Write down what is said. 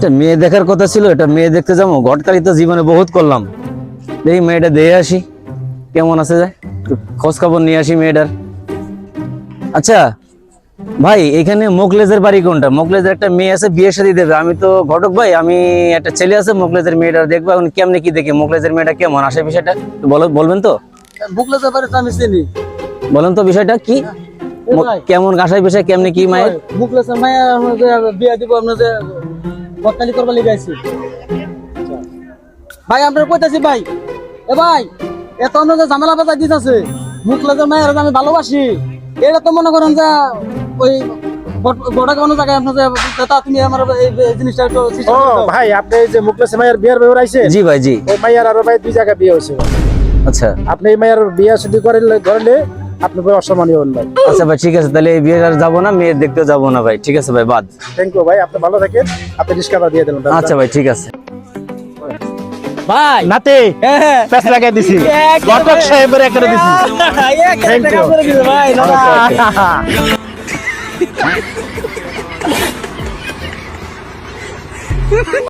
একটা মেয়ে দেখার কথা ছিল, এটা মেয়ে দেখতে যাবো। ঘটকালি তো জীবনে বহুত করলাম, দেখি মেয়েটা দেখে আসি কেমন আছে, যায় একটু খোঁজ খবর নিয়ে আসি মেয়েটার। আচ্ছা ভাই, এখানে মোকলেজের বাড়ি কোনটা? মোকলেজের একটা মেয়ে আছে, বিয়ে শাদী দেবে। আমি তো ঘটক ভাই, আমি একটা ছেলে আছে, মোকলেজের মেয়েটা দেখবো। এখন কেমনে কি দেখি মোকলেজের মেয়েটা কেমন আসে, বিষয়টা একটু বলবেন তো? মুখলেজের বাড়ি তো আমি চিনি। বলেন তো বিষয়টা কি, এ ভাই, কেমন আসার বিষয়, কেমনে কি মায়ের? মুখলেজের মায়া বিয়া দিব আপনার যে বকখালি করবার লিগে আইছি। ভাই আমরা কইতাছি ভাই, এ ভাই এত আমরা যে ঝামেলা বাজার দিতেছে, মুখলেজের মায়ের আমি ভালোবাসি, এটা তো মনে করেন যে ওই বড় কোনো জায়গায় আপনার যে তা তুমি আমার এই জিনিসটা একটু ও ভাই, আপনি এই যে মুখলেস মাইয়ার বিয়ার ব্যাপার আইছে? জি ভাই, জি। ওই মাইয়ার আর ভাই দুই জায়গায় বিয়ে হয়েছে। আচ্ছা আপনি এই মাইয়ার বিয়া শুধু ধরলে আপনি পুরো অসম্মানীয় হন ভাই। আচ্ছা ভাই, ঠিক আছে, তাহলে এই বিয়ে আর যাবো না, মেয়ে দেখতেও যাবো না ভাই। ঠিক আছে ভাই, বাদ। থ্যাংক ইউ ভাই, আপনি ভালো থাকেন। আপনি রিস্কাটা দিয়ে দিলেন। আচ্ছা ভাই, ঠিক আছে। ভাই নাতে প্যাস লাগাই দিছি, ঘটক সাহেবের একটা দিছি। Thank you. ভাই Okay, okay.